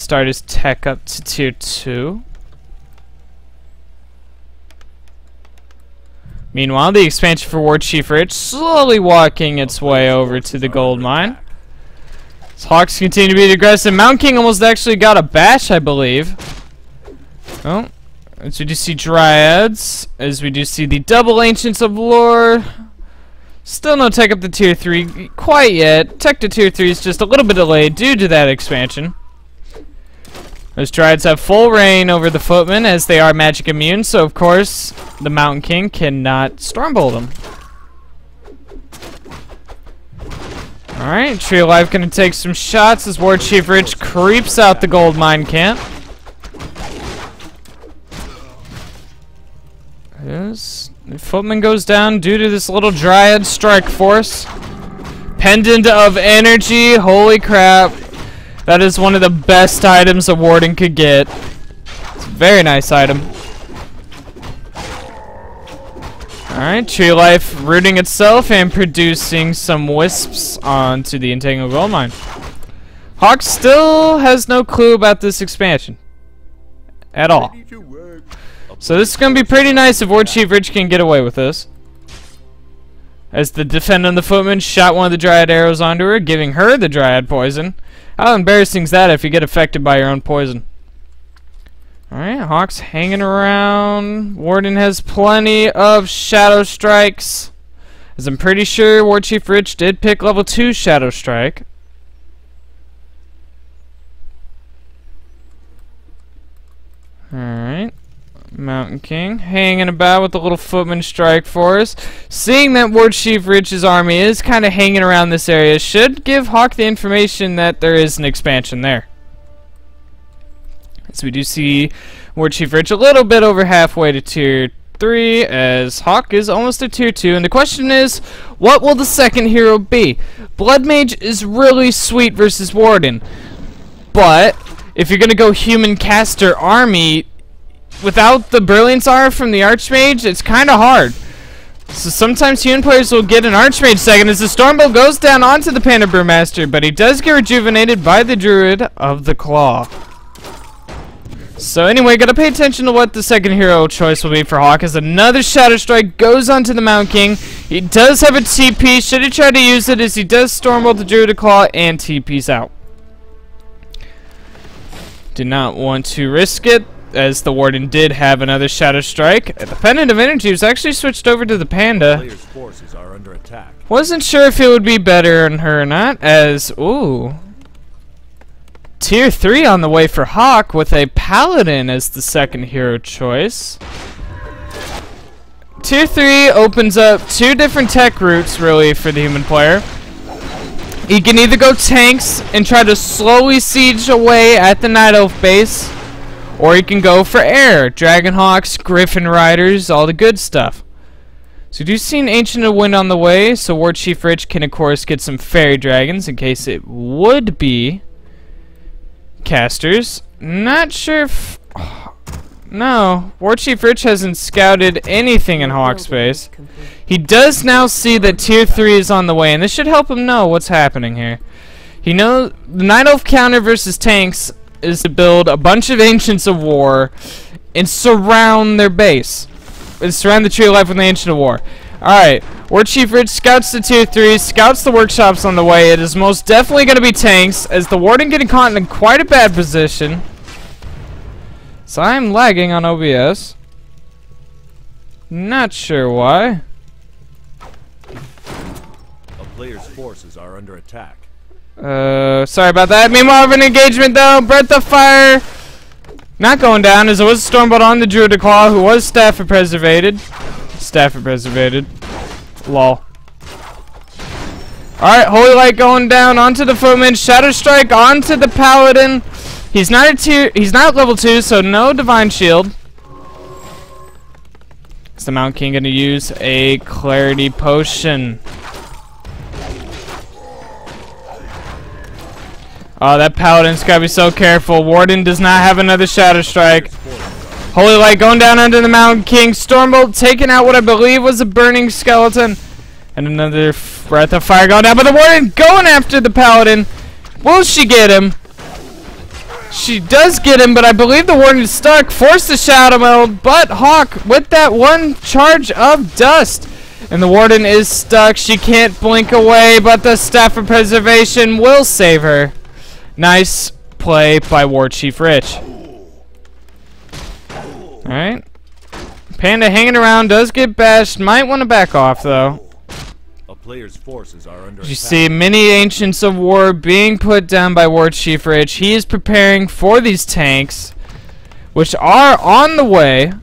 start his tech up to tier 2. Meanwhile, the expansion for WarchiefRich slowly walking its way over to the gold mine. As Hawks continue to be aggressive. Mountain King almost actually got a bash, I believe. Oh, as we do see Dryads, as we do see the double Ancients of Lore. Still no tech up to tier 3 quite yet. Tech to tier 3 is just a little bit delayed due to that expansion. Those Dryads have full reign over the Footmen as they are magic immune, so of course the Mountain King cannot Stormbolt them. Alright, Tree of Life gonna take some shots as WarchiefRich creeps out the gold mine camp. Yes, the Footman goes down due to this little Dryad strike force. Pendant of Energy, holy crap. That is one of the best items a Warden could get. It's a very nice item. Alright, Tree Life rooting itself and producing some wisps onto the Entangled Gold Mine. Hawk still has no clue about this expansion. At all. So this is going to be pretty nice if WarchiefRich can get away with this. As the defender on the Footman shot one of the Dryad arrows onto her, giving her the Dryad poison. How embarrassing is that if you get affected by your own poison? Alright, Hawk's hanging around. Warden has plenty of Shadow Strikes. As I'm pretty sure WarchiefRich did pick level 2 Shadow Strike. Alright. Mountain King hanging about with the little Footman strike force. Seeing that WarchiefRich's army is kind of hanging around this area should give Hawk the information that there is an expansion there. So we do see WarchiefRich a little bit over halfway to tier 3 as Hawk is almost at tier 2, and the question is, what will the second hero be? Blood Mage is really sweet versus Warden, but if you're gonna go human caster army without the Brilliance Aura from the Archmage, it's kind of hard. So sometimes human players will get an Archmage second as the Stormbolt goes down onto the Panda Brewmaster, but he does get rejuvenated by the Druid of the Claw. So anyway, gotta pay attention to what the second hero choice will be for Hawk as another Shadow Strike goes onto the Mountain King. He does have a TP, should he try to use it as he does Stormbolt the Druid of Claw and TP's out. Did not want to risk it, as the Warden did have another Shadow Strike. The Pendant of Energy was actually switched over to the Panda. Player's forces are under attack. Wasn't sure if it would be better on her or not, as, ooh. Tier 3 on the way for Hawk with a Paladin as the second hero choice. Tier 3 opens up two different tech routes, really, for the human player. He can either go tanks and try to slowly siege away at the Night Elf base, or he can go for air, Dragonhawks, Griffin Riders, all the good stuff. So we do see an Ancient of Wind on the way, so WarchiefRich can of course get some Fairy Dragons in case it would be casters. Not sure if... no, WarchiefRich hasn't scouted anything in Hawk's base. He does now see that tier 3 is on the way, and this should help him know what's happening here. He knows the Night Elf counter versus tanks is to build a bunch of Ancients of War and surround their base. And surround the Tree of Life with the Ancient of War. Alright, WarchiefRich scouts the tier 3, scouts the workshops on the way. It is most definitely going to be tanks, as the Warden getting caught in quite a bad position. So I'm lagging on OBS. Not sure why. A player's forces are under attack. Sorry about that. Meanwhile, of an engagement though, Breath of Fire not going down as it was a Stormbolt on the Druid of Claw, who was Stafford Preservated. Stafford Preservated. Lol. Alright, Holy Light going down onto the Footman. Shadow Strike onto the Paladin. He's not level 2, so no Divine Shield. Is the Mountain King gonna use a Clarity Potion? Oh, that Paladin's gotta be so careful. Warden does not have another Shadow Strike. Holy Light going down under the Mountain King. Stormbolt taking out what I believe was a Burning Skeleton. And another Breath of Fire going down. But the Warden going after the Paladin. Will she get him? She does get him, but I believe the Warden is stuck. Forced the Shadow Meld, but Hawk with that one charge of dust. And the Warden is stuck. She can't blink away, but the Staff of Preservation will save her. Nice play by WarchiefRich. Alright. Panda hanging around, does get bashed. Might want to back off, though. A player's forces are under You attack. see many Ancients of War being put down by WarchiefRich. He is preparing for these tanks, which are on the way.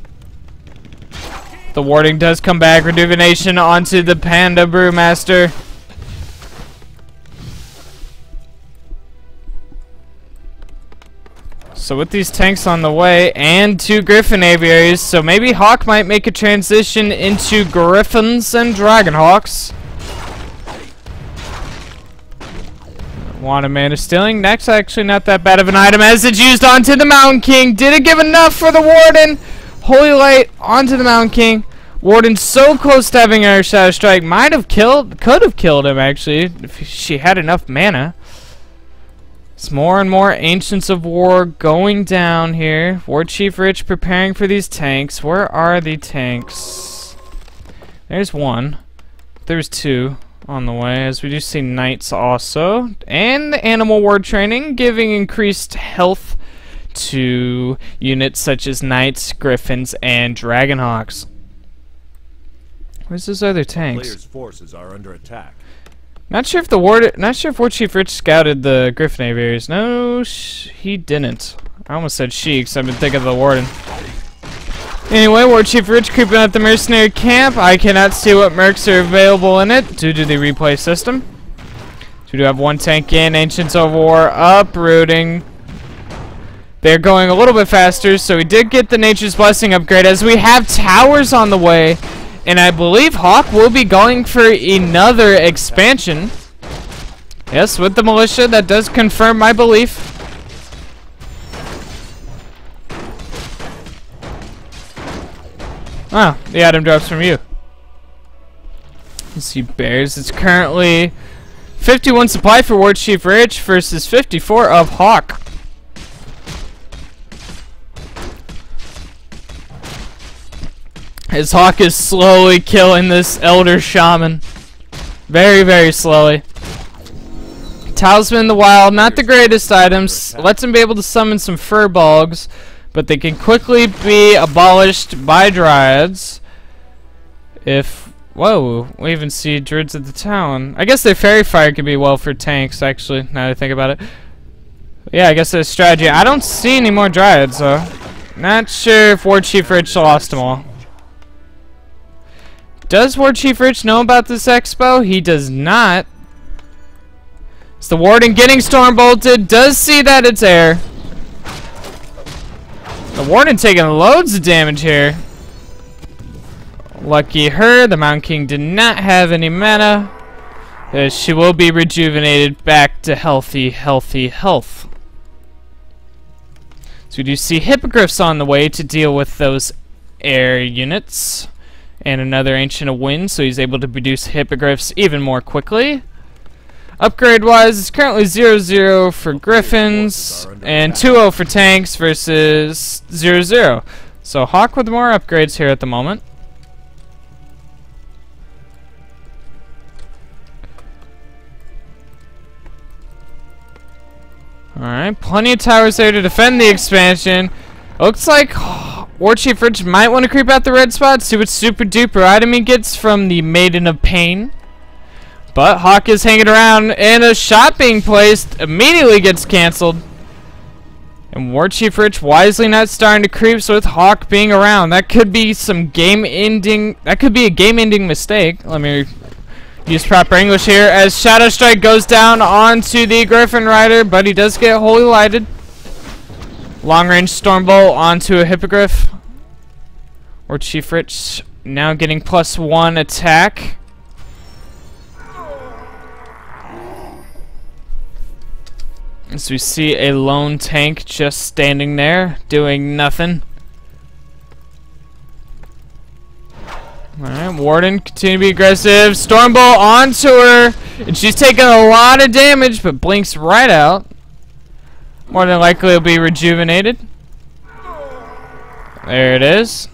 The Warden does come back. Rejuvenation onto the Panda Brewmaster. So with these tanks on the way and 2 Griffin aviaries, so maybe Hawk might make a transition into Griffins and Dragonhawks. Want a mana stealing. Next, actually not that bad of an item as it's used onto the Mountain King. Did it give enough for the Warden? Holy Light onto the Mountain King. Warden so close to having her Shadow Strike. Could have killed him actually if she had enough mana. It's more and more Ancients of War going down here. WarchiefRich preparing for these tanks. Where are the tanks? There's one. There's 2 on the way, as we do see Knights also. And the Animal Ward Training, giving increased health to units such as Knights, Griffins, and Dragonhawks. Where's those other tanks? Player's forces are under attack. Not sure if WarchiefRich scouted the Griffin aviaries. No, he didn't. I almost said she, because I've been thinking of the Warden. Anyway, WarchiefRich creeping out the mercenary camp. I cannot see what mercs are available in it due to the replay system. So we do have 1 tank in. Ancients of War uprooting. They're going a little bit faster, so we did get the Nature's Blessing upgrade as we have towers on the way. And I believe Hawk will be going for another expansion. Yes, with the militia, that does confirm my belief. Ah, the item drops from you. Let's see, Bears. It's currently 51 supply for WarchiefRich versus 54 of Hawk. His Hawk is slowly killing this Elder Shaman. Very, very slowly. Talisman in the Wild, not the greatest items. Lets him be able to summon some Furbolgs, but they can quickly be abolished by Dryads. Whoa, we even see Druids at the Talon. I guess their Fairy Fire could be well for tanks, actually, now that I think about it. Yeah, I guess that's a strategy. I don't see any more Dryads, though. Not sure if WarchiefRich lost them all. Does WarchiefRich know about this expo? He does not. It's the Warden getting storm bolted. Does see that it's air. The Warden taking loads of damage here. Lucky her. The Mountain King did not have any mana. She will be rejuvenated back to healthy health. So we do see Hippogriffs on the way to deal with those air units. And another Ancient of Wind, so he's able to produce Hippogriffs even more quickly. Upgrade-wise, it's currently 0-0 for Griffins, and 2-0 for tanks versus 0-0. So Hawk with more upgrades here at the moment. Alright, plenty of towers there to defend the expansion. Looks like WarchiefRich might want to creep out the red spot, see what super duper item he gets from the Maiden of Pain. But Hawk is hanging around, and a shot being placed immediately gets cancelled. And WarchiefRich wisely not starting to creep, so with Hawk being around, that could be some game-ending. That could be a game-ending mistake. Let me use proper English here as Shadow Strike goes down onto the Griffin Rider, but he does get Holy Lighted. Long range Stormbolt onto a Hippogriff. WarchiefRich now getting +1 attack. As we see a lone tank just standing there, doing nothing. Alright, Warden continue to be aggressive. Stormbolt onto her. And she's taking a lot of damage, but blinks right out. More than likely it'll be rejuvenated. There it is.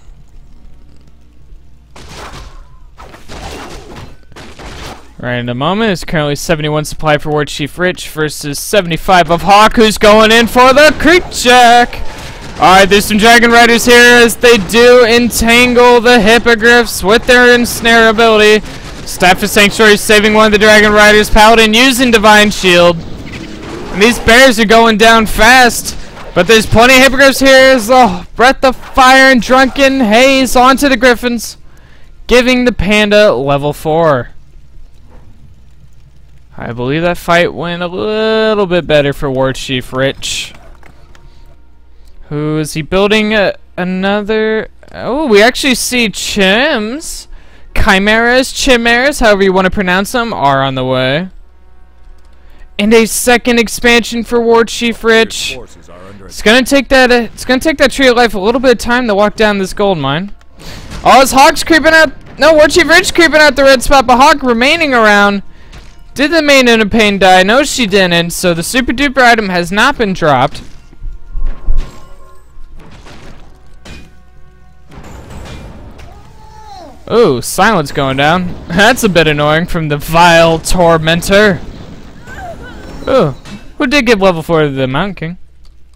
Right in a moment. It's currently 71 supply for WarchiefRich versus 75 of Hawk, who's going in for the creep check. Alright, there's some Dragon Riders here as they do entangle the Hippogriffs with their ensnare ability. Staff of Sanctuary saving one of the Dragon Riders. Paladin using Divine Shield. And these bears are going down fast. But there's plenty of Hippogriffs here as the Breath of Fire and Drunken Haze onto the Griffins, giving the Panda level 4. I believe that fight went a little bit better for WarchiefRich. Who is he building? Another... Oh, we actually see Chimeras, however you want to pronounce them, are on the way. And a second expansion for WarchiefRich. It's gonna take that Tree of Life a little bit of time to walk down this gold mine. Oh, is Hawk's creeping out? No, WarchiefRich creeping out the red spot, but Hawk remaining around. Did the main in a pain die? No, she didn't. So the super duper item has not been dropped. Ooh, silence going down. That's a bit annoying from the vile tormentor. Ooh, who did give level 4 to the Mountain King?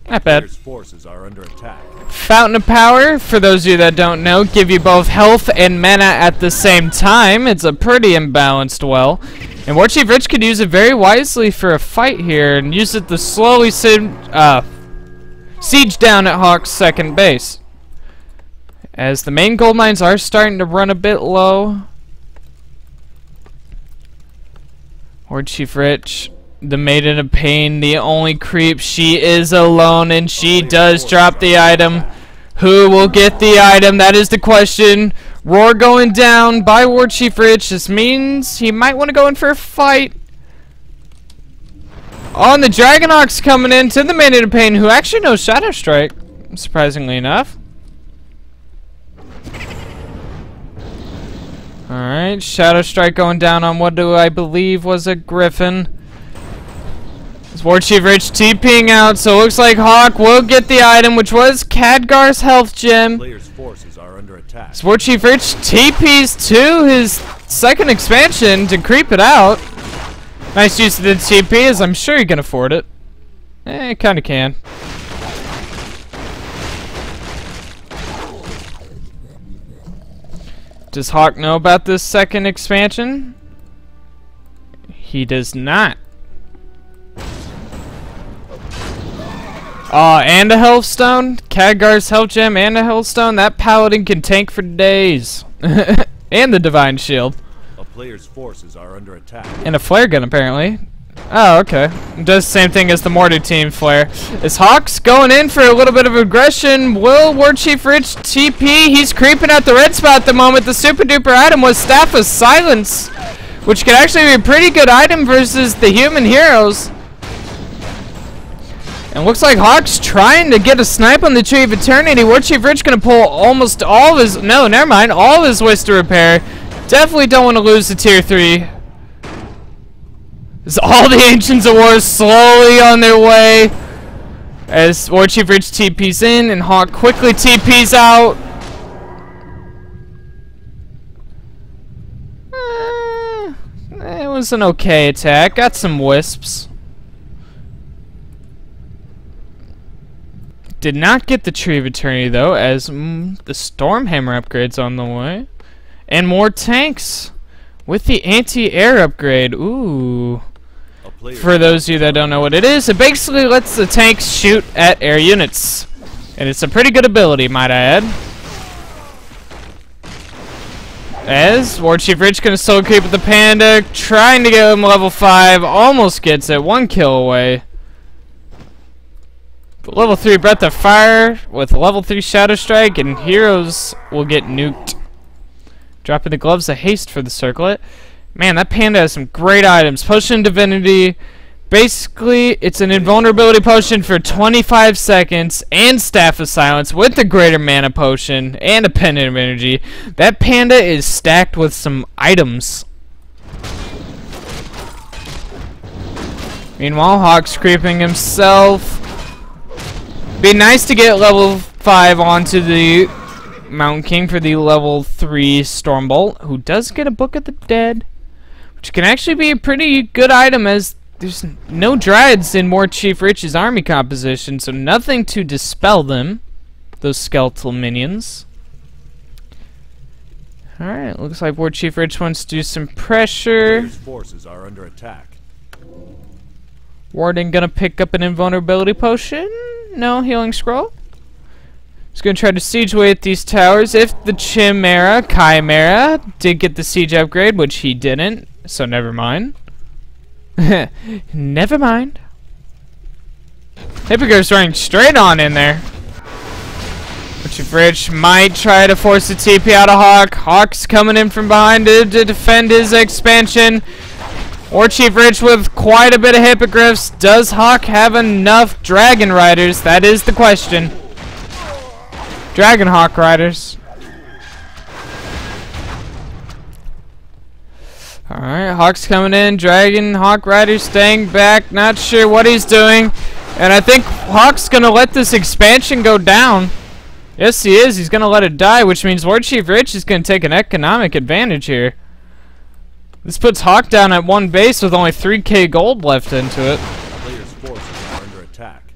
Not bad. Forces are under attack. Fountain of Power, for those of you that don't know, give you both health and mana at the same time. It's a pretty imbalanced well. And WarchiefRich could use it very wisely for a fight here and use it to slowly siege down at Hawk's second base. As the main gold mines are starting to run a bit low. WarchiefRich, the Maiden of Pain, the only creep. She is alone and she does drop the item. Who will get the item? That is the question. Roar going down by WarchiefRich. This means he might want to go in for a fight. Oh, and the Dragon Ox coming in to the Maiden of Pain, who actually knows Shadow Strike, surprisingly enough. Alright, Shadow Strike going down on what do I believe was a Griffin. It's WarchiefRich TPing out, so it looks like Hawk will get the item, which was Khadgar's health gem. Players' forces are under attack. It's WarchiefRich TPs to his second expansion to creep it out. Nice use of the TP, as I'm sure he can afford it. Kinda can. Does Hawk know about this second expansion? He does not. And a health stone. Khadgar's health gem and a health stone. That paladin can tank for days. And the divine shield. A player's forces are under attack. And a flare gun apparently. Oh, okay. Does the same thing as the mortar team flare. Is Hawk's going in for a little bit of aggression? Will WarchiefRich TP? He's creeping at the red spot at the moment. The super duper item was Staff of Silence, which could actually be a pretty good item versus the human heroes. And looks like Hawk's trying to get a snipe on the Tree of Eternity. WarchiefRich gonna pull almost all of his, no, never mind, all of his Wish to Repair. Definitely don't want to lose the tier 3. As all the Ancients of War slowly on their way. As WarchiefRich TP's in and Hawk quickly TP's out. It was an okay attack. Got some wisps. Did not get the Tree of Eternity though, as the Stormhammer upgrade's on the way. And more tanks with the anti-air upgrade. Ooh. For those of you that don't know what it is, it basically lets the tanks shoot at air units. And it's a pretty good ability, might I add. As WarchiefRich gonna solo creep with the Panda, trying to get him level 5, almost gets it, 1 kill away. But level 3 Breath of Fire with level 3 Shadow Strike, and heroes will get nuked. Dropping the Gloves of Haste for the circlet. Man, that Panda has some great items. Potion of Divinity. Basically, it's an invulnerability potion for 25 seconds and Staff of Silence with the greater mana potion and a Pendant of Energy. That Panda is stacked with some items. Meanwhile, Hawk's creeping himself Be nice to get level 5 onto the Mountain King for the level 3 Stormbolt, who does get a Book of the Dead, which can actually be a pretty good item as there's no Dryads in WarchiefRich's army composition, so nothing to dispel them, those skeletal minions. Alright, looks like WarchiefRich wants to do some pressure. Players' forces are under attack. Warden gonna pick up an invulnerability potion. No healing scroll. He's gonna try to siege away at these towers. If the Chimera did get the siege upgrade, which he didn't, so never mind. Never mind. Hippogriff's running straight on in there. WarchiefRich might try to force the TP out of Hawk. Hawk's coming in from behind to defend his expansion. WarchiefRich with quite a bit of Hippogriffs. Does Hawk have enough Dragon Riders? That is the question. Dragon Hawk Riders. Alright, Hawk's coming in. Dragon Hawk Riders staying back. Not sure what he's doing. And I think Hawk's gonna let this expansion go down. Yes, he is. He's gonna let it die, which means WarchiefRich is gonna take an economic advantage here. This puts Hawk down at 1 base with only 3k gold left into it. Players' forces are under attack.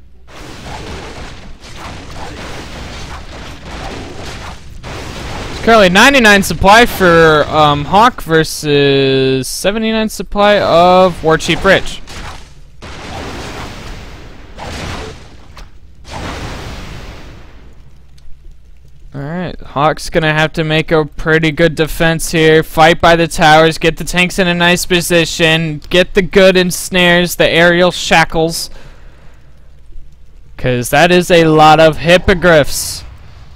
It's currently 99 supply for Hawk versus 79 supply of WarchiefRich. Alright, Hawk's gonna have to make a pretty good defense here. Fight by the towers, get the tanks in a nice position, get the good ensnares, the aerial shackles. Because that is a lot of Hippogriffs.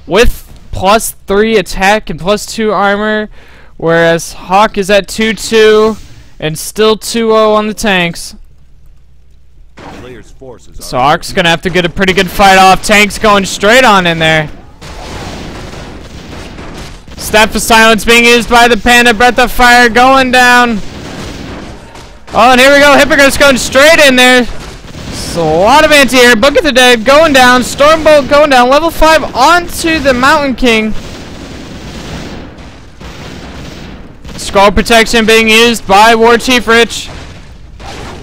With +3 attack and +2 armor, whereas Hawk is at 2-2 and still 2-0 on the tanks. Players' forces are So Hawk's gonna have to get a pretty good fight off. Tanks going straight on in there. Staff of Silence being used by the Panda. Breath of Fire going down. Oh, and here we go. Hippogriff's going straight in there. So a lot of anti-air. Book of the Dead going down. Stormbolt going down. Level 5 onto the Mountain King. Scroll Protection being used by WarchiefRich.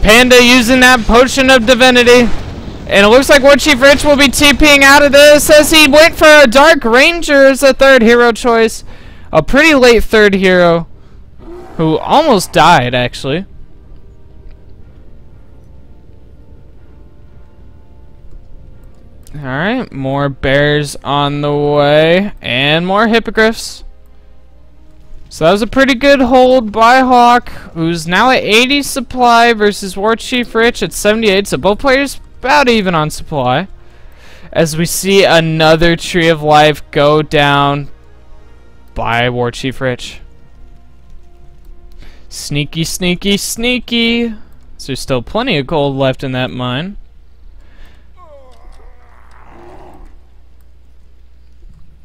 Panda using that Potion of Divinity. And it looks like WarchiefRich will be TPing out of this as he went for a Dark Ranger as a 3rd hero choice. A pretty late 3rd hero who almost died, actually. Alright, more bears on the way. And more Hippogriffs. So that was a pretty good hold by Hawk, who's now at 80 supply versus WarchiefRich at 78. So both players about even on supply. As we see another Tree of Life go down by WarchiefRich. Sneaky, sneaky, sneaky. So there's still plenty of gold left in that mine.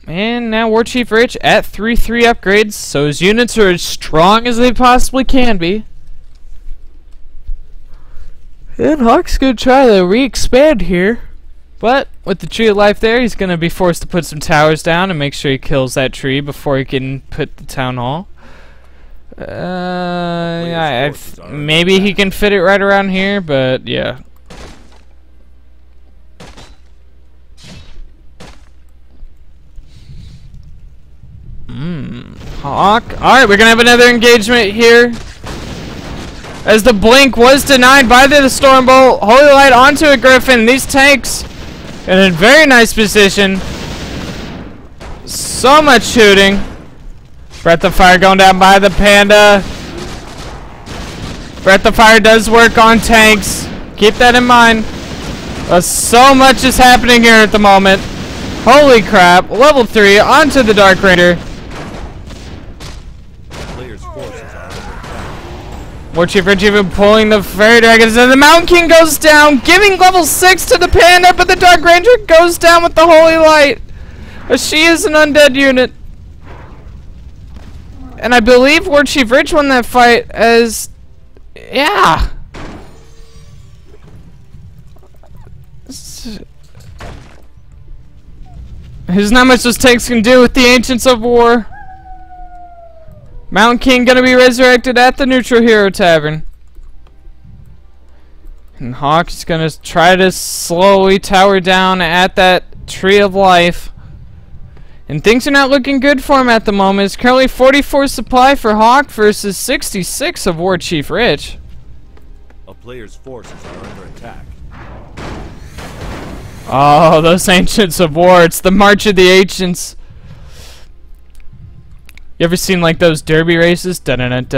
And now WarchiefRich at 3-3 upgrades, so his units are as strong as they possibly can be. And Hawk's gonna try to re-expand here. But with the Tree of Life there, he's gonna be forced to put some towers down and make sure he kills that tree before he can put the town hall. Yeah, maybe he can fit it right around here, but yeah. Hawk. Alright, we're gonna have another engagement here. As the blink was denied by the Stormbolt. Holy Light onto a Griffin. These tanks in a very nice position. So much shooting. Breath of Fire going down by the Panda. Breath of Fire does work on tanks. Keep that in mind. So much is happening here at the moment. Holy crap. Level 3 onto the Dark Raider. WarchiefRich even pulling the Fairy Dragons, and the Mountain King goes down, giving level 6 to the Panda, but the Dark Ranger goes down with the Holy Light. She is an undead unit. And I believe WarchiefRich won that fight as... yeah. There's not much those tanks can do with the Ancients of War. Mountain King gonna be resurrected at the Neutral Hero Tavern. And Hawk is gonna try to slowly tower down at that Tree of Life. And things are not looking good for him at the moment. It's currently 44 supply for Hawk versus 66 of WarchiefRich. A player's forces are under attack. Oh, those Ancients of War. It's the March of the Ancients. You ever seen like those derby races? Alright,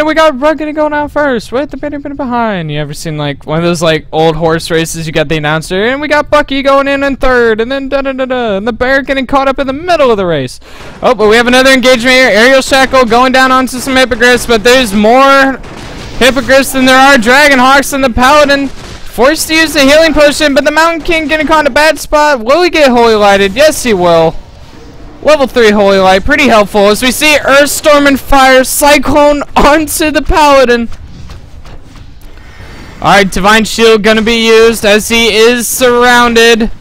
we got Rugged going out first with the bit behind. You ever seen like one of those like old horse races? You got the announcer, and we got Bucky going in third, and then and the bear getting caught up in the middle of the race. Oh, but we have another engagement here. Aerial Shackle going down onto some Hippogriffs, but there's more Hippogriffs than there are Dragonhawks, and the Paladin forced to use the healing potion, but the Mountain King getting caught in a bad spot. Will he get Holy Lighted? Yes, he will. Level 3 Holy Light, pretty helpful as we see Earth, Storm, and Fire Cyclone onto the Paladin. Alright, Divine Shield gonna be used as he is surrounded.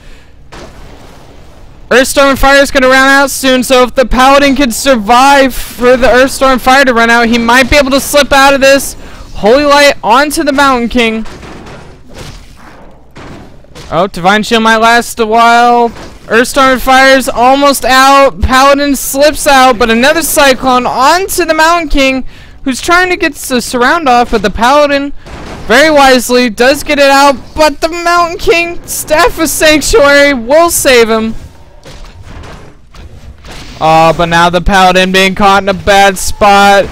Earth, Storm, and Fire is gonna run out soon, so if the Paladin can survive for the Earth, Storm, and Fire to run out, he might be able to slip out of this. Holy Light onto the Mountain King. Oh, Divine Shield might last a while. Earthstorm and Fire's almost out. Paladin slips out, but another Cyclone onto the Mountain King, who's trying to get the surround off, but the Paladin, very wisely, does get it out, but the Mountain King, Staff of Sanctuary, will save him. Oh, but now the Paladin being caught in a bad spot.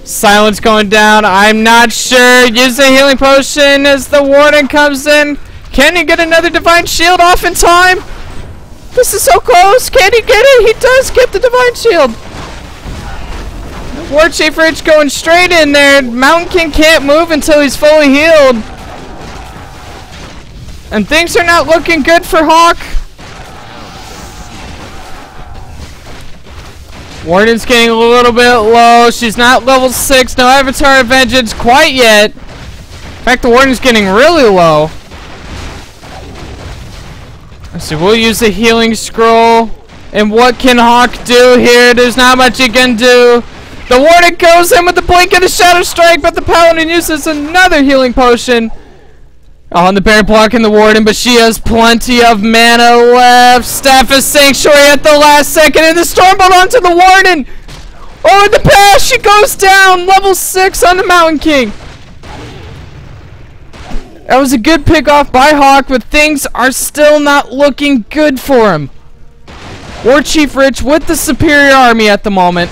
Silence going down. I'm not sure. Use the healing potion as the Warden comes in. Can he get another Divine Shield off in time? This is so close. Can he get it? He does get the Divine Shield. WarchiefRich going straight in there. Mountain King can't move until he's fully healed. And things are not looking good for Hawk. Warden's getting a little bit low. She's not level 6. No Avatar of Vengeance quite yet. In fact, the Warden's getting really low. So we'll use the healing scroll. And what can Hawk do here? There's not much he can do. The Warden goes in with the blink and the Shadow Strike, but the Paladin uses another healing potion. Oh, and the bear blocking the Warden, but she has plenty of mana left. Staff of Sanctuary at the last second, and the Stormbolt onto the Warden. Oh, and the pass, she goes down. Level 6 on the Mountain King. That was a good pick off by Hawk, but things are still not looking good for him. WarchiefRich with the superior army at the moment.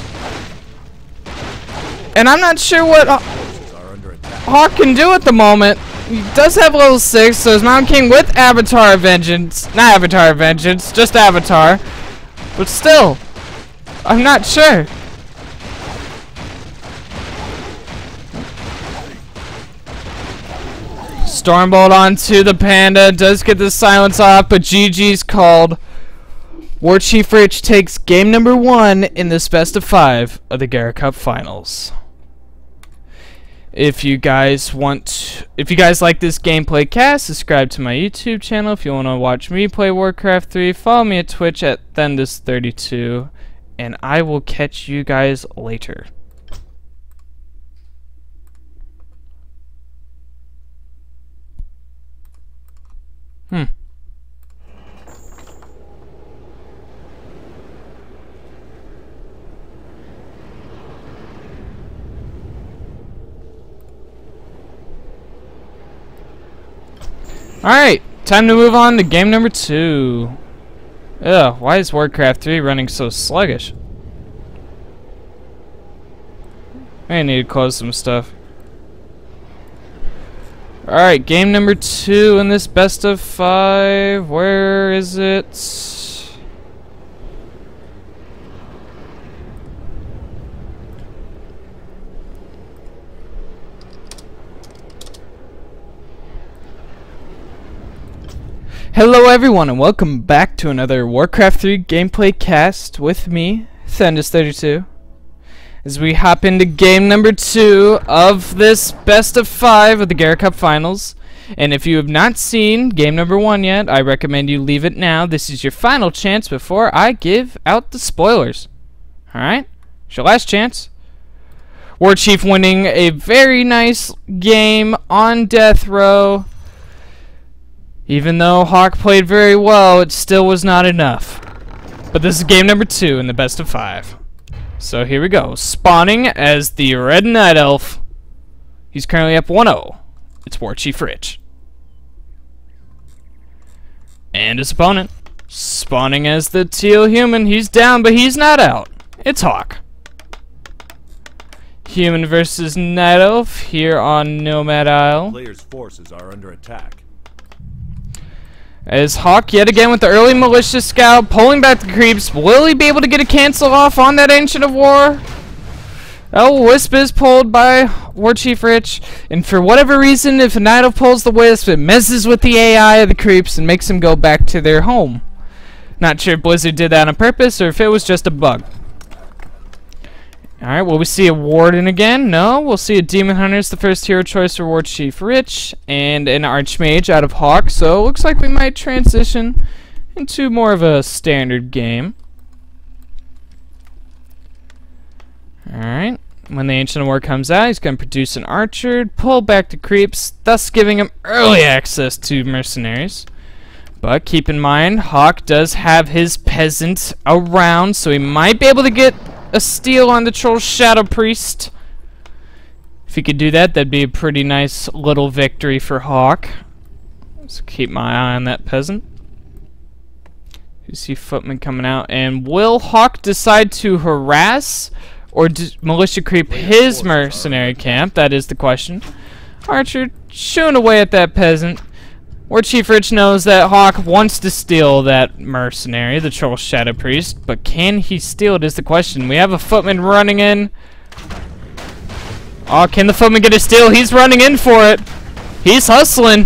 And I'm not sure what Hawk can do at the moment. He does have level 6, so his Mountain King with Avatar of Vengeance. Not Avatar of Vengeance, just Avatar. But still, I'm not sure. Stormbolt onto the Panda, does get the silence off, but GG's called. WarchiefRich takes game number 1 in this best of 5 of the Gera Cup Finals. If you guys like this gameplay cast, subscribe to my YouTube channel. If you want to watch me play Warcraft 3, follow me at Twitch at Thendis32, and I will catch you guys later. Alright, time to move on to game number 2. Ugh, why is Warcraft 3 running so sluggish? I need to close some stuff. Alright, game number 2 in this best of 5. Where is it? Hello everyone and welcome back to another Warcraft 3 gameplay cast with me, Thendis32. As we hop into game number 2 of this best of 5 of the Gera Cup Finals. And if you have not seen game number 1 yet, I recommend you leave it now. This is your final chance before I give out the spoilers. Alright? It's your last chance. Warchief winning a very nice game on death row. Even though Hawk played very well, it still was not enough. But this is game number 2 in the best of 5. So here we go. Spawning as the Red Night Elf. He's currently up 1-0. It's WarchiefRich. And his opponent. Spawning as the Teal Human. He's down, but he's not out. It's Hawk. Human versus Night Elf here on Nomad Isle. Players' forces are under attack. As Hawk yet again with the early militia scout pulling back the creeps. Will he be able to get a cancel off on that Ancient of War? Oh, Wisp is pulled by WarchiefRich, and for whatever reason, if a Night Elf pulls the Wisp, it messes with the AI of the creeps and makes them go back to their home. Not sure if Blizzard did that on purpose or if it was just a bug. Alright, will we see a Warden again? No, we'll see a Demon Hunter as the first hero choice for WarchiefRich, and an Archmage out of Hawk, so it looks like we might transition into more of a standard game. Alright, when the Ancient of War comes out, he's going to produce an Archer, pull back the creeps, thus giving him early access to mercenaries. But keep in mind, Hawk does have his Peasant around, so he might be able to get a steal on the Troll Shadow Priest. If he could do that, that'd be a pretty nice little victory for Hawk. So keep my eye on that Peasant. You see Footman coming out, and will Hawk decide to harass or militia creep his mercenary camp? That is the question. Archer shooing away at that Peasant. WarchiefRich knows that Hawk wants to steal that mercenary, the Troll Shadow Priest, but can he steal it is the question. We have a Footman running in. Oh, can the Footman get a steal? He's running in for it. He's hustling.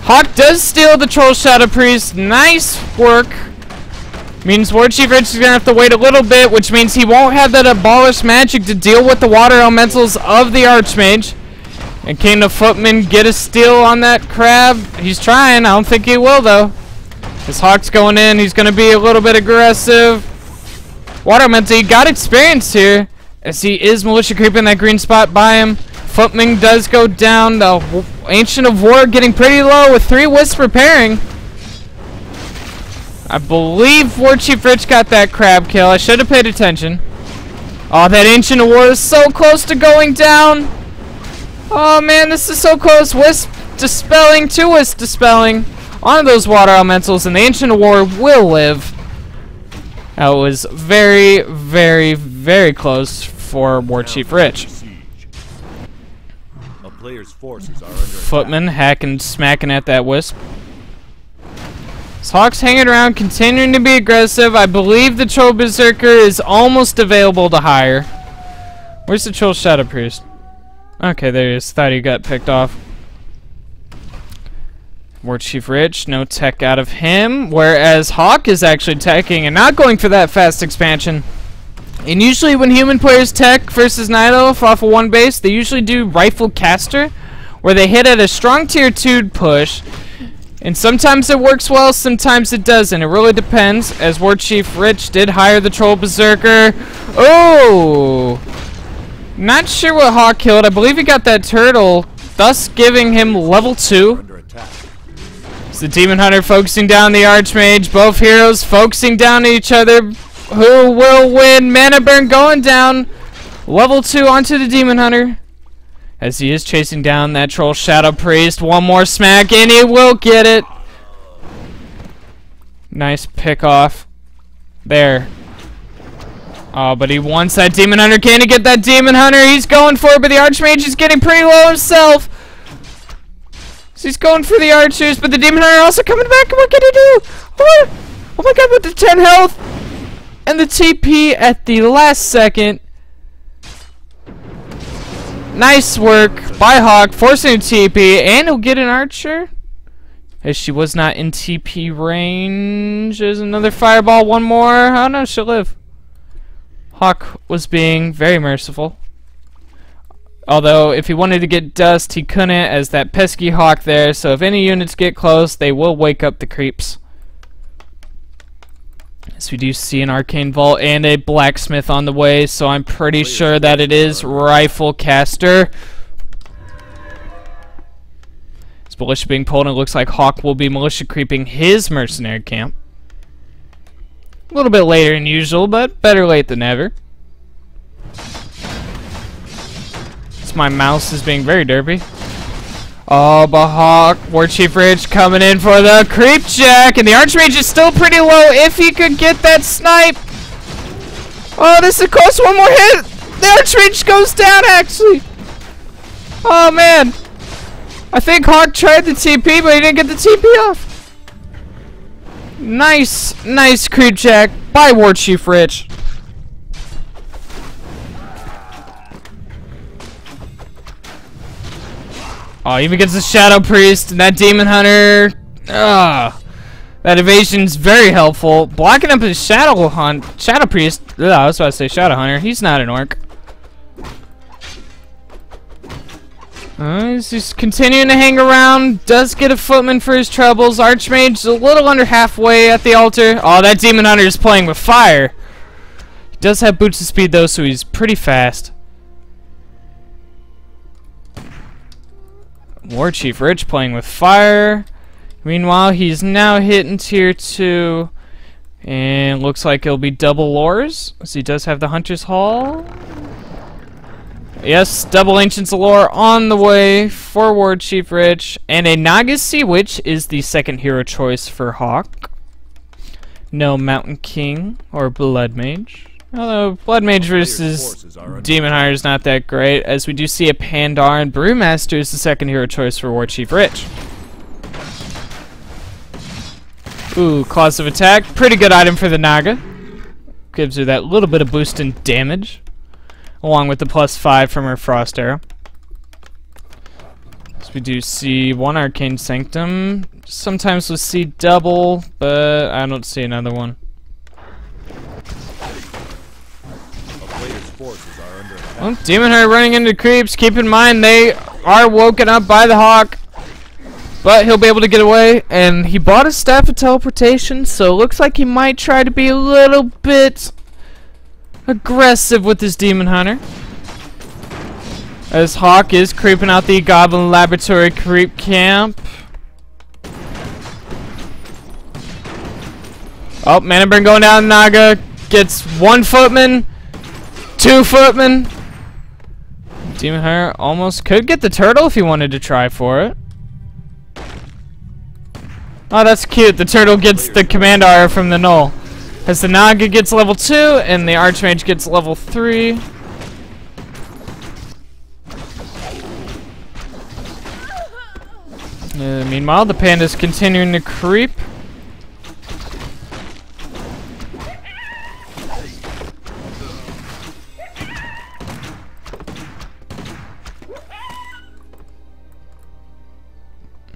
Hawk does steal the Troll Shadow Priest. Nice work. Means WarchiefRich is going to have to wait a little bit, which means he won't have that Abolish Magic to deal with the Water Elementals of the Archmage. And can the Footman get a steal on that crab? He's trying. I don't think he will, though. As Hawk's going in, he's going to be a little bit aggressive. Water Elemental, he got experience here, as he is militia creeping that green spot by him. Footman does go down. The Ancient of War getting pretty low with 3 Wisps repairing. I believe WarchiefRich got that crab kill. I should have paid attention. Oh, that Ancient of War is so close to going down. Oh man, this is so close. Wisp dispelling, 2 Wisp dispelling on those Water Elementals, and the Ancient of War will live. That was very, very, very close for WarchiefRich. A player's forces are under Footman hacking, smacking at that Wisp. Hawk's hanging around, continuing to be aggressive. I believe the Troll Berserker is almost available to hire. Where's the Troll Shadow Priest? Okay, there he is. Thought he got picked off. WarchiefRich, no tech out of him. Whereas Hawk is actually teching and not going for that fast expansion. And usually when human players tech versus Night Elf off of 1 base, they usually do Rifle Caster, where they hit at a strong tier 2 push. And sometimes it works well, sometimes it doesn't. It really depends, as WarchiefRich did hire the Troll Berserker. Oh! Not sure what Hawk killed. I believe he got that turtle, thus giving him level 2. It's the Demon Hunter focusing down the Archmage. Both heroes focusing down each other. Who will win? Mana Burn going down. Level 2 onto the Demon Hunter. As he is chasing down that Troll Shadow Priest. One more smack and he will get it. Nice pick off. There. Oh, but he wants that Demon Hunter. Can he get that Demon Hunter? He's going for it, but the Archmage is getting pretty low himself. So he's going for the Archers, but the Demon Hunter also coming back. What can he do? Oh my god, with the 10 health. And the TP at the last second. Nice work by Hawk, forcing a TP, and he'll get an Archer. As she was not in TP range. There's another fireball, one more. Oh no, she'll live. Hawk was being very merciful. Although, if he wanted to get dust, he couldn't, as that pesky hawk there. So if any units get close, they will wake up the creeps. As we do see an arcane vault and a blacksmith on the way, so I'm pretty sure that it is rifle caster. As militia being pulled, and it looks like Hawk will be militia creeping his mercenary camp. A little bit later than usual, but better late than never. My mouse is being very derpy. Oh, but Hawk, WarchiefRich coming in for the creep check, and the Archmage is still pretty low if he could get that snipe. Oh, this is close. One more hit. The Archmage goes down, actually. Oh, man. I think Hawk tried the TP, but he didn't get the TP off. Nice, nice creep check by WarchiefRich. Oh, even gets the Shadow Priest and that Demon Hunter. That evasion's very helpful. Blocking up his Shadow Priest. I was about to say Shadow Hunter. He's not an orc. He's just continuing to hang around. Does get a footman for his troubles. Archmage's a little under halfway at the altar. Oh, that Demon Hunter is playing with fire. He does have boots of speed though, so he's pretty fast. WarchiefRich playing with fire. Meanwhile, he's now hitting tier 2. And looks like it'll be double lores, as he does have the Hunter's Hall. Yes, double Ancients of Lore on the way for WarchiefRich. And a Naga Sea Witch is the second hero choice for Hawk. No Mountain King or Blood Mage. Although Blood Mage versus Demon Hunter is not that great, as we do see a Pandar, and Brewmaster is the second hero choice for WarchiefRich. Ooh, Claws of Attack. Pretty good item for the Naga. Gives her that little bit of boost in damage, along with the +5 from her Frost Arrow. So we do see one Arcane Sanctum. Sometimes we'll see double, but I don't see another one. Well, Demon Hunter running into creeps. Keep in mind they are woken up by the Hawk, but he'll be able to get away. And he bought a Staff of Teleportation, so it looks like he might try to be a little bit aggressive with this Demon Hunter, as Hawk is creeping out the Goblin Laboratory creep camp. Oh, Mana Burn going down. Naga gets 1 footman, 2 footmen. Demon Hunter almost could get the turtle if he wanted to try for it. Oh, that's cute. The turtle gets the command arrow from the Null. As the Naga gets level 2 and the Archmage gets level 3. Meanwhile, the Panda's continuing to creep.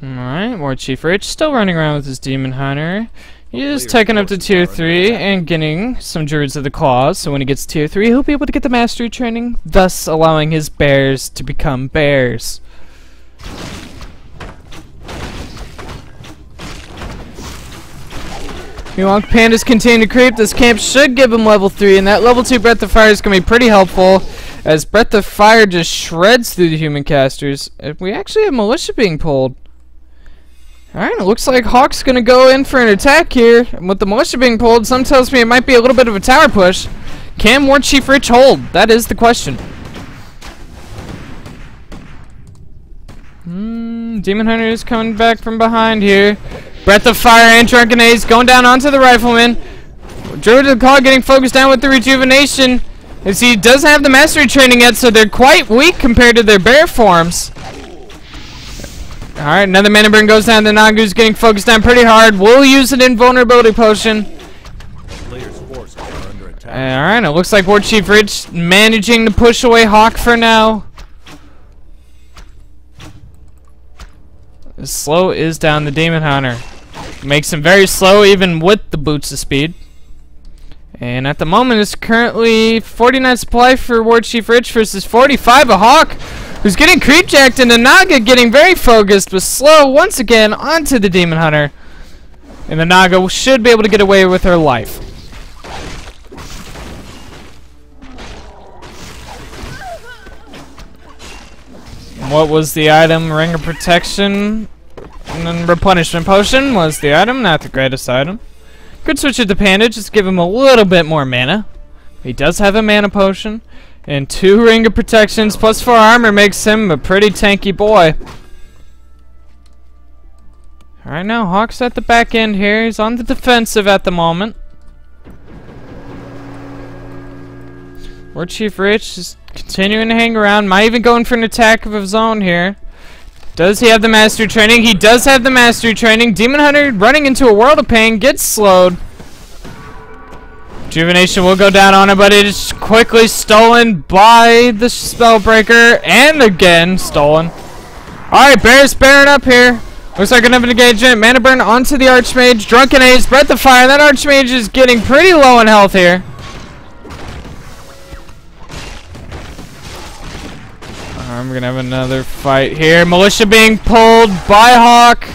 Alright, WarchiefRich still running around with his Demon Hunter. He is taking up to tier 3 and getting some Druids of the Claws, so when he gets tier 3 he'll be able to get the Mastery training, thus allowing his bears to become bears. Meanwhile, Pandas continue to creep. This camp should give him level 3, and that level 2 Breath of Fire is going to be pretty helpful, as Breath of Fire just shreds through the human casters. We actually have Militia being pulled. Alright, it looks like Hawk's gonna go in for an attack here. And with the Militia being pulled, some tells me it might be a little bit of a tower push. Can WarchiefRich hold? That is the question. Demon Hunter is coming back from behind here. Breath of Fire and Drunken Haze going down onto the Rifleman. Druid of the Claw getting focused down with the Rejuvenation, as he doesn't have the Mastery training yet, so they're quite weak compared to their bear forms. Alright, another Mana Burn goes down. The Nagu's getting focused down pretty hard. We'll use an Invulnerability Potion. Alright, it looks like WarchiefRich managing to push away Hawk for now. Slow is down the Demon Hunter. Makes him very slow even with the boots of speed. And at the moment, it's currently 49 supply for WarchiefRich versus 45 a Hawk, who's getting creep jacked, and the Naga getting very focused, but slow once again onto the Demon Hunter. And the Naga should be able to get away with her life. And what was the item? Ring of Protection. And then Replenishment Potion was the item, not the greatest item. Could switch it to Panda, just give him a little bit more mana. He does have a mana potion. And 2 Ring of Protections plus 4 armor makes him a pretty tanky boy. Alright, now Hawk's at the back end here. He's on the defensive at the moment. WarchiefRich is continuing to hang around. Might even going for an attack of his own here. Does he have the mastery training? He does have the mastery training. Demon Hunter running into a world of pain, gets slowed. Rejuvenation will go down on him, but it is quickly stolen by the Spellbreaker, and again stolen. Alright, Bear's bearing up here. Looks like another engagement. Mana Burn onto the Archmage. Drunken Ace, Breath of Fire. That Archmage is getting pretty low in health here. We're gonna have another fight here. Militia being pulled by Hawk.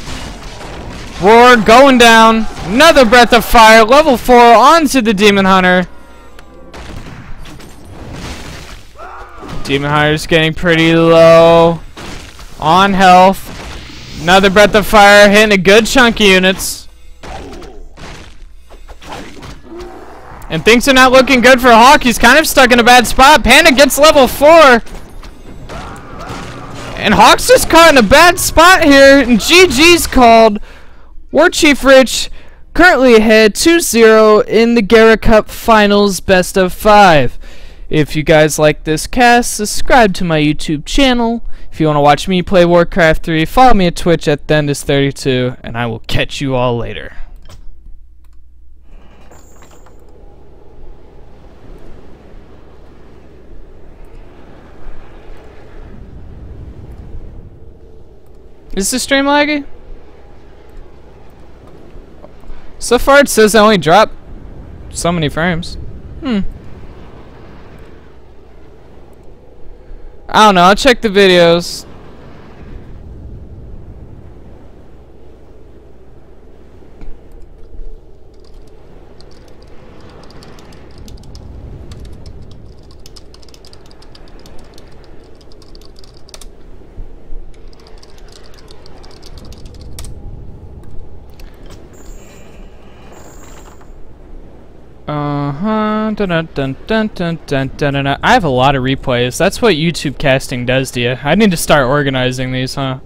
Roar going down. Another Breath of Fire. Level 4 onto the Demon Hunter. Demon Hunter's getting pretty low on health. Another Breath of Fire hitting a good chunk of units. And things are not looking good for Hawk. He's kind of stuck in a bad spot. Panda gets level 4. And Hawk's just caught in a bad spot here, and GG's called. WarchiefRich currently ahead 2-0 in the Gera Cup Finals Best of 5. If you guys like this cast, subscribe to my YouTube channel. If you want to watch me play Warcraft 3, follow me at Twitch at Thendis32, and I will catch you all later. Is the stream laggy? So far it says I only dropped so many frames. I don't know, I'll check the videos. Dun, dun, dun, dun, dun, dun, dun, dun. I have a lot of replays. That's what YouTube casting does to you. I need to start organizing these, huh?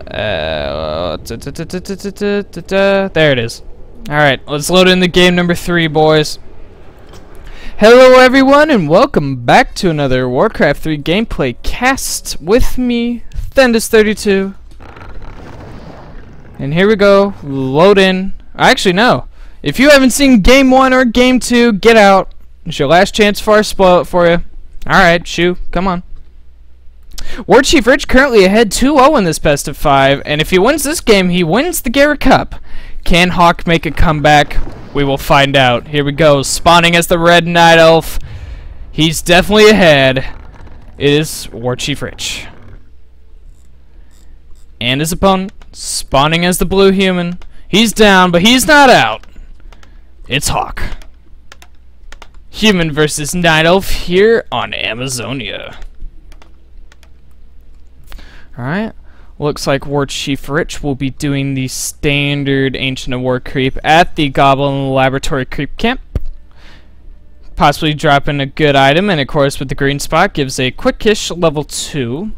There it is. Alright, let's load in the game number 3, boys. Hello everyone, and welcome back to another Warcraft 3 gameplay cast with me, Thendis32. And here we go, load in. Actually, no. If you haven't seen Game 1 or Game 2, get out. It's your last chance for us to spoil it for you. Alright, shoo, come on. WarchiefRich currently ahead 2-0 in this best of 5, and if he wins this game, he wins the Gera Cup. Can Hawk make a comeback? We will find out. Here we go, spawning as the Red Night Elf. He's definitely ahead. It is WarchiefRich. And his opponent, spawning as the Blue Human. He's down, but he's not out. It's Hawk. Human versus Night Elf here on Amazonia. Alright. Looks like WarchiefRich will be doing the standard Ancient of War creep at the Goblin Laboratory Creep Camp. Possibly dropping a good item, and of course with the green spot gives a quickish level 2.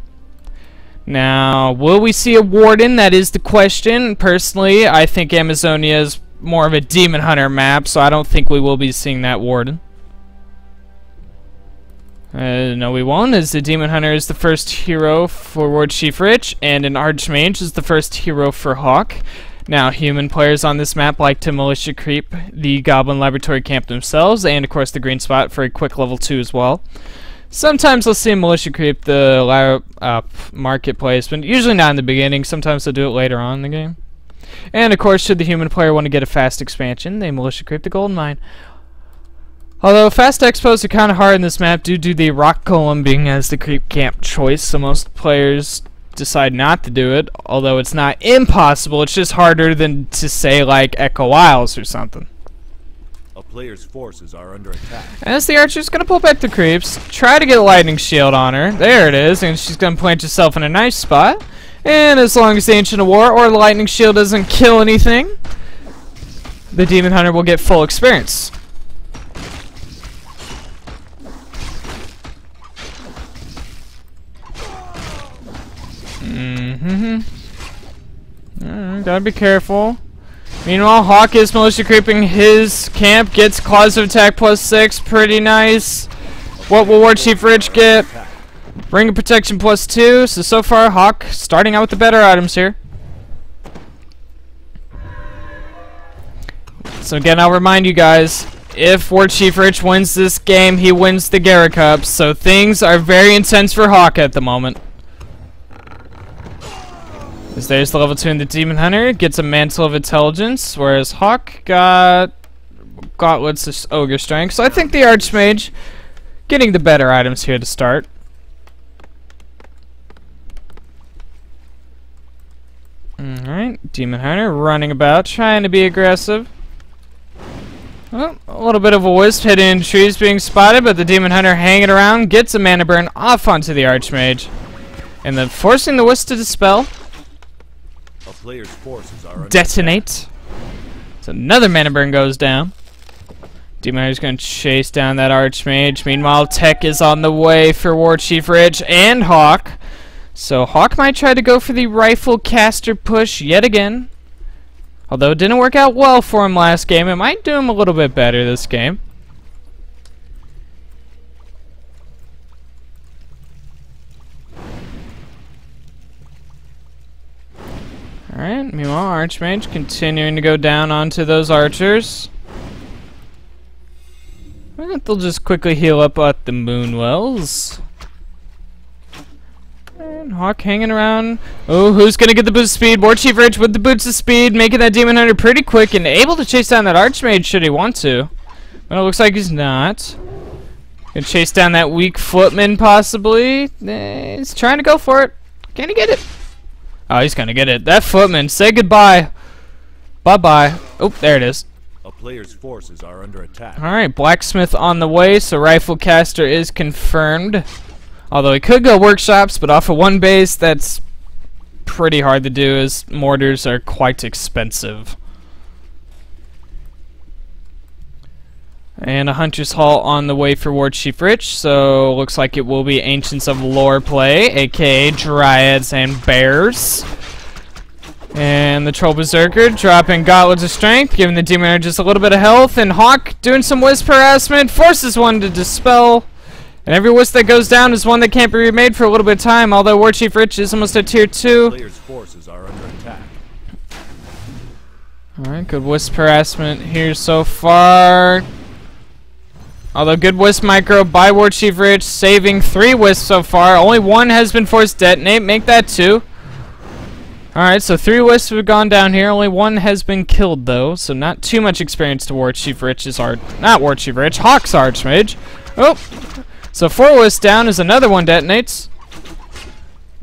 Now, will we see a Warden? That is the question. Personally, I think Amazonia is more of a Demon Hunter map, so I don't think we will be seeing that Warden. No, we won't, as the Demon Hunter is the first hero for WarchiefRich, and an Archmage is the first hero for Hawk. Now, human players on this map like to militia creep the Goblin Laboratory Camp themselves, and of course the green spot for a quick level 2 as well. Sometimes they'll see a militia creep the marketplace, but usually not in the beginning. Sometimes they'll do it later on in the game. And of course, should the human player want to get a fast expansion, they militia creep the gold mine. Although fast expos are kind of hard in this map due to the rock golem being as the creep camp choice, so most players decide not to do it. Although it's not impossible, it's just harder than to say like Echo Isles or something. A player's forces are under attack. As the archer's gonna pull back the creeps, try to get a lightning shield on her. There it is, and she's gonna plant herself in a nice spot. And as long as the Ancient of War or the lightning shield doesn't kill anything, the Demon Hunter will get full experience. Gotta be careful. Meanwhile, Hawk is militia creeping his camp, gets claws of attack +6, pretty nice. What will WarchiefRich get? Ring of protection +2, so far Hawk starting out with the better items here. So again, I'll remind you guys, if WarchiefRich wins this game, he wins the Gera Cup, so things are very intense for Hawk at the moment. As there's the level 2 in the Demon Hunter, gets a Mantle of Intelligence, whereas Hawk got Gauntlets of Ogre Strength. So I think the Archmage getting the better items here to start. Alright, Demon Hunter running about, trying to be aggressive. Oh, a little bit of a wisp hidden in trees being spotted, but the Demon Hunter hanging around, gets a mana burn off onto the Archmage. And then forcing the wisp to dispel. A player's forces are under Detonate. So another mana burn goes down. Demon Hunter's going to chase down that Archmage. Meanwhile, tech is on the way for WarchiefRich and Hawk. So Hawk might try to go for the rifle caster push yet again. Although it didn't work out well for him last game, it might do him a little bit better this game. Alright, meanwhile, Archmage continuing to go down onto those archers. They'll just quickly heal up at the Moonwells. And Hawk hanging around. Oh, who's gonna get the boost of speed? WarchiefRich with the boots of speed, making that Demon Hunter pretty quick and able to chase down that Archmage should he want to. But it looks like he's not. Gonna chase down that weak footman possibly. He's trying to go for it. Can he get it? Oh, he's gonna get it. That footman, say goodbye. Bye-bye. Oh, there it is. A player's forces are under attack. Alright, Blacksmith on the way, so Rifle Caster is confirmed. Although he could go Workshops, but off of one base, that's pretty hard to do as mortars are quite expensive. And a Hunter's Hall on the way for WarchiefRich, so looks like it will be Ancients of Lore play, aka Dryads and Bears. And the Troll Berserker dropping Gauntlets of Strength, giving the Demon Hunter just a little bit of health, and Hawk doing some Wisp harassment, forces one to dispel. And every Wisp that goes down is one that can't be remade for a little bit of time, although WarchiefRich is almost at tier 2. Player's forces are under attack. Alright, good Wisp harassment here so far. Although good Wisp micro by WarchiefRich, saving 3 Wisps so far. Only 1 has been forced to detonate, make that 2. Alright, so 3 Wisps have gone down here. Only 1 has been killed though, so not too much experience to WarchiefRich's not WarchiefRich, Hawk's Archmage. Oh! So 4 Wisps down as another one detonates.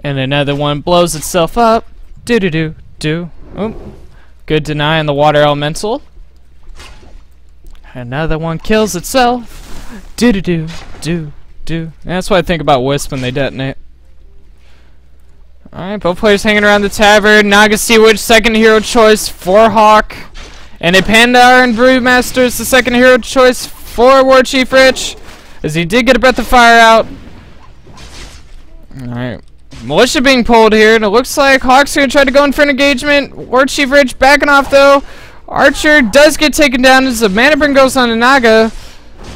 And another one blows itself up. Do-do-do-do. Oh. Good deny on the Water Elemental. Another one kills itself. Do-do-do-do-do. That's what I think about Wisp when they detonate. Alright, both players hanging around the tavern. Naga Sea Witch, second hero choice for Hawk. And a Pandar and Brewmaster is the second hero choice for WarchiefRich, as he did get a Breath of Fire out. Alright. Militia being pulled here, and it looks like Hawk's going to try to go in for an engagement. WarchiefRich backing off though. Archer does get taken down as the mana burn goes on to Naga,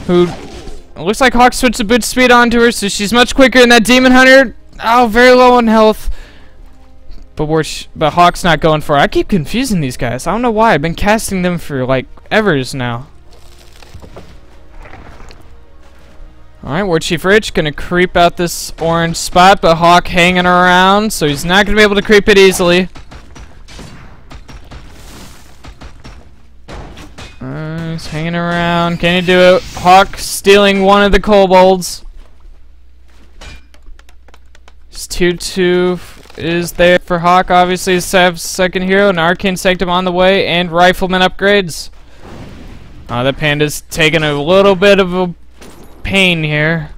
who it looks like Hawk switched the boot speed onto her, so she's much quicker than that Demon Hunter. Oh, very low on health. But Hawk's not going for it. I keep confusing these guys. I don't know why. I've been casting them for like evers now. Alright, WarchiefRich gonna creep out this orange spot, but Hawk hanging around, so he's not gonna be able to creep it easily. He's hanging around. Can you do it? Hawk stealing one of the kobolds. His 2-2 is there for Hawk. Obviously, his second hero, an Arcane Sanctum on the way, and Rifleman upgrades. The Panda's taking a little bit of a pain here.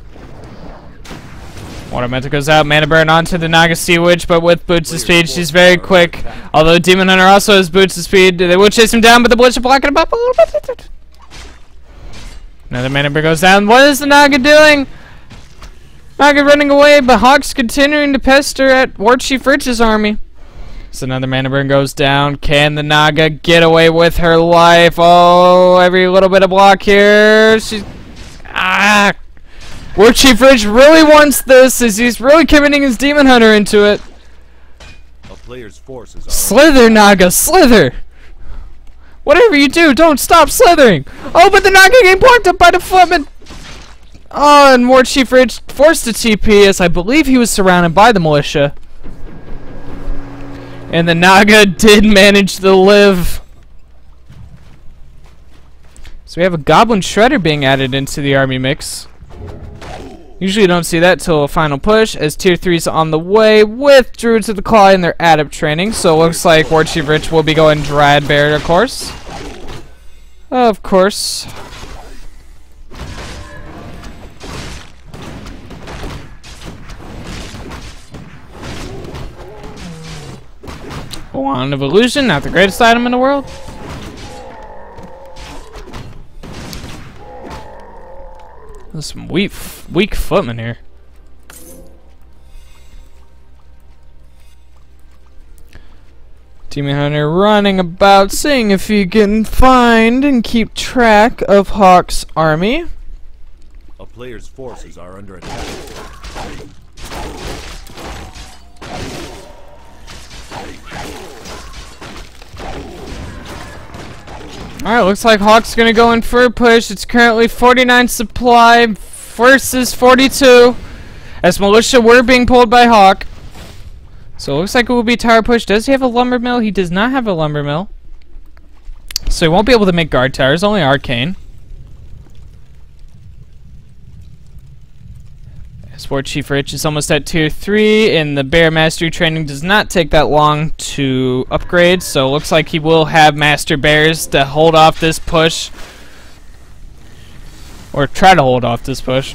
Water Elemental goes out. Mana Burn onto the Naga Sea Witch, but with boots of speed, she's very quick. Although Demon Hunter also has boots of speed. They will chase him down, but the Blitz are blocking him up a little bit. Another Mana Burn goes down. What is the Naga doing? Naga running away, but Hawk's continuing to pester at WarchiefRich's army. So another Mana Burn goes down. Can the Naga get away with her life? Oh, every little bit of block here. She's... WarchiefRich really wants this, as he's really committing his Demon Hunter into it. A player's forces are Slither, Naga, slither! Whatever you do, don't stop slithering! Oh, but the Naga getting blocked up by the footman! Oh, and WarchiefRich forced to TP, as I believe he was surrounded by the militia. And the Naga did manage to live. So we have a Goblin Shredder being added into the army mix. Usually you don't see that till a final push, as tier 3's on the way with Druids of the Claw in their adept training. So it looks like WarchiefRich will be going Dryad Bear, of course. Of course. Wand of Illusion, not the greatest item in the world. There's some weak footmen here. Demon Hunter running about, seeing if he can find and keep track of Hawk's army. a player's forces are under attack. Alright, looks like Hawk's gonna go in for a push. It's currently 49 supply versus 42. As militia were being pulled by Hawk. So it looks like it will be tower push. Does he have a lumber mill? He does not have a lumber mill. So he won't be able to make guard towers, only arcane. As WarchiefRich is almost at tier 3, and the bear mastery training does not take that long to upgrade, so it looks like he will have master bears to hold off this push. Or try to hold off this push.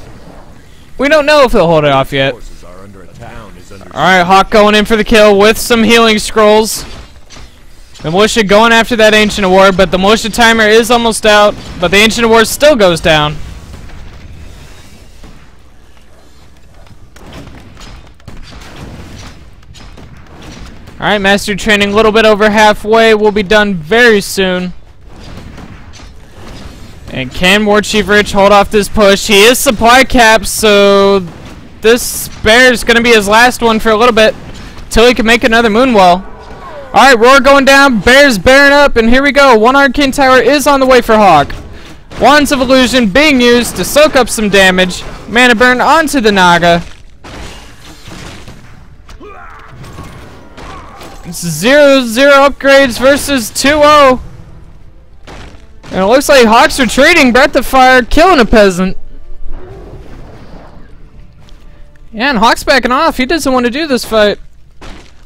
We don't know if he'll hold it off yet. Alright, Hawk going in for the kill with some healing scrolls. The militia going after that Ancient of War, but the militia timer is almost out, but the Ancient of War still goes down. Alright, master training a little bit over halfway, will be done very soon. And can WarchiefRich hold off this push? He is supply capped, so this bear is going to be his last one for a little bit, till he can make another Moonwell. Alright, Roar going down, bears bearing up, and here we go. One Arcane Tower is on the way for Hawk. Wands of Illusion being used to soak up some damage. Mana Burn onto the Naga. It's 0-0 upgrades versus 2-0. And it looks like Hawk's retreating. Breath of Fire killing a peasant. Yeah, and Hawk's backing off. He doesn't want to do this fight.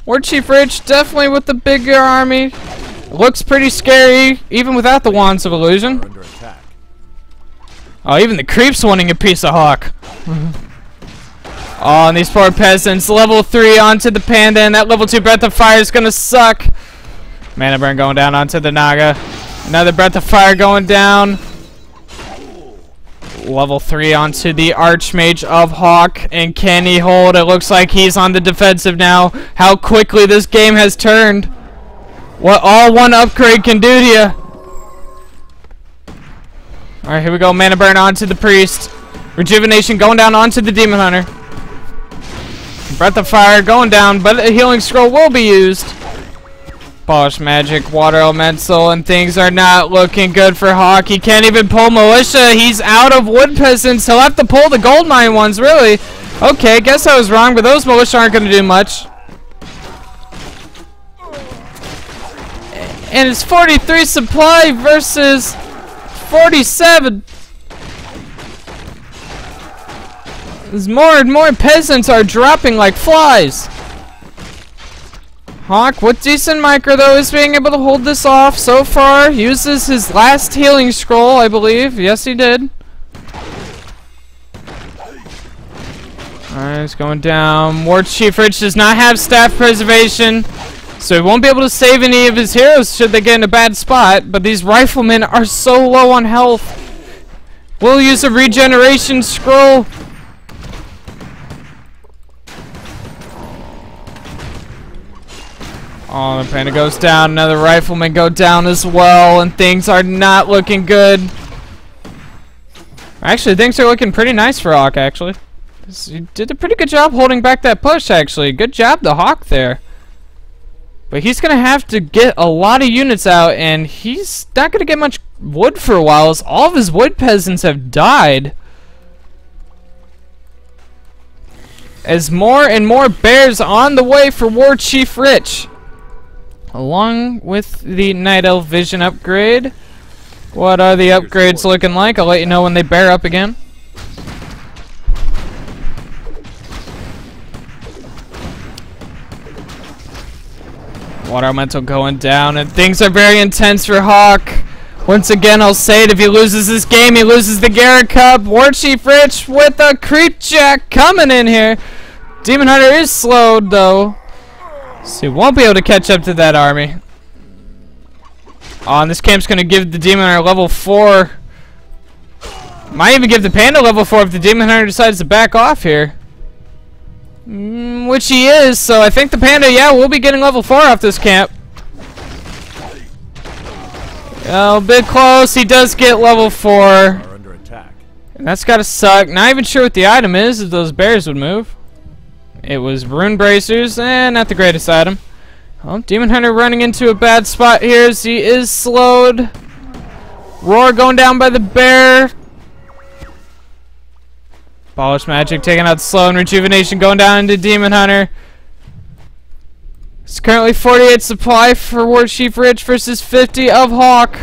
WarchiefRich definitely with the bigger army. Looks pretty scary, even without the Wands of Illusion. Oh, even the creeps wanting a piece of Hawk. Oh, and these poor peasants. Level 3 onto the Panda, and that level 2 Breath of Fire is gonna suck. Mana Burn going down onto the Naga. Another Breath of Fire going down. Level 3 onto the Archmage of Hawk. And can he hold? It looks like he's on the defensive now. How quickly this game has turned. What all one upgrade can do to you. Alright, here we go. Mana Burn onto the Priest. Rejuvenation going down onto the Demon Hunter. Breath of Fire going down, but a Healing Scroll will be used. Polish Magic, Water Elemental, and things are not looking good for Hawk. He can't even pull Militia. He's out of Wood Peasants. He'll have to pull the Gold Mine ones, really. Okay, guess I was wrong, but those Militia aren't going to do much. And it's 43 supply versus 47. As more and more peasants are dropping like flies. Hawk, with decent micro though, is being able to hold this off so far. Uses his last healing scroll, I believe. Yes, he did. Alright, he's going down. WarchiefRich does not have staff preservation, so he won't be able to save any of his heroes should they get in a bad spot. But these riflemen are so low on health. We'll use a regeneration scroll. Oh, the panda goes down. Another rifleman go down as well, and things are not looking good. Actually, things are looking pretty nice for Hawk, actually. He did a pretty good job holding back that push, actually. Good job to Hawk there. But he's going to have to get a lot of units out, and he's not going to get much wood for a while, as all of his wood peasants have died. As more and more bears on the way for WarchiefRich. Along with the Night Elf Vision upgrade. What are the upgrades looking like? I'll let you know when they bear up again. Water Elemental going down, and things are very intense for Hawk. Once again, I'll say it, if he loses this game, he loses the Gera Cup. WarchiefRich with a creep jack coming in here. Demon Hunter is slowed, though, so he won't be able to catch up to that army. Oh, and this camp's going to give the Demon Hunter level 4. Might even give the Panda level 4 if the Demon Hunter decides to back off here. Which he is, so I think the Panda, yeah, will be getting level 4 off this camp. A bit close. He does get level 4. Under attack. And that's gotta suck. Not even sure what the item is, if those bears would move. It was Rune Bracers, and not the greatest item. Oh, Demon Hunter running into a bad spot here as he is slowed. Roar going down by the bear. Abolish Magic taking out Slow, and Rejuvenation going down into Demon Hunter. It's currently 48 supply for WarchiefRich versus 50 of Hawk.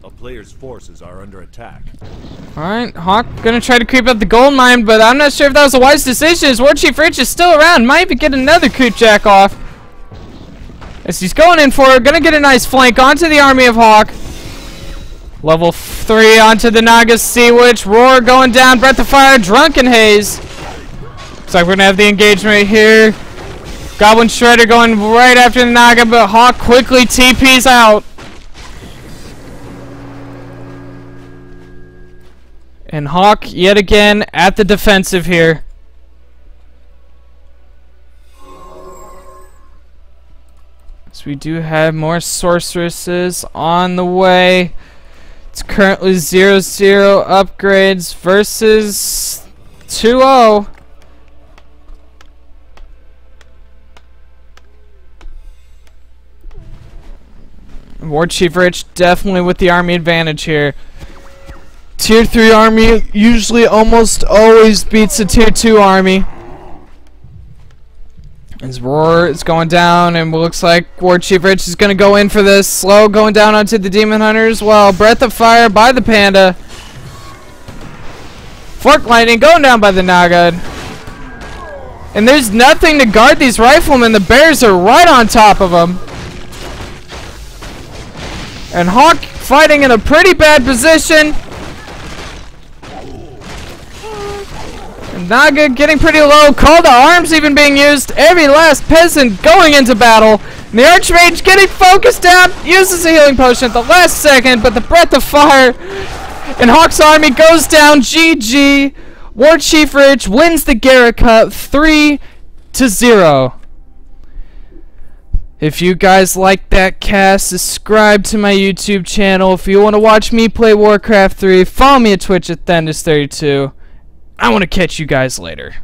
A player's forces are under attack. Alright, Hawk gonna try to creep up the gold mine, but I'm not sure if that was a wise decision, as WarchiefRich is still around. Might even get another creep jack off. As he's going in for it, gonna get a nice flank onto the army of Hawk. Level 3 onto the Naga Sea Witch. Roar going down. Breath of Fire. Drunken Haze. Looks like we're going to have the engagement right here. Goblin Shredder going right after the Naga, but Hawk quickly TPs out. And Hawk, yet again, at the defensive here. So we do have more sorceresses on the way. It's currently 0-0 upgrades versus 2-0. WarchiefRich definitely with the army advantage here. Tier 3 army usually almost always beats a Tier 2 army. His Roar is going down, and it looks like WarchiefRich is going to go in for this. Slow going down onto the Demon Hunter as well. Breath of Fire by the Panda. Fork Lightning going down by the Naga. And there's nothing to guard these riflemen. The bears are right on top of them. And Hawk fighting in a pretty bad position. Naga getting pretty low. Call to arms even being used. Every last peasant going into battle. And the Archmage getting focused down. Uses a healing potion at the last second. But the Breath of Fire. And Hawk's army goes down. GG. WarchiefRich wins the Gera Cup 3-0. If you guys like that cast, subscribe to my YouTube channel. If you want to watch me play Warcraft 3, follow me at Twitch at Thendis32. I want to catch you guys later.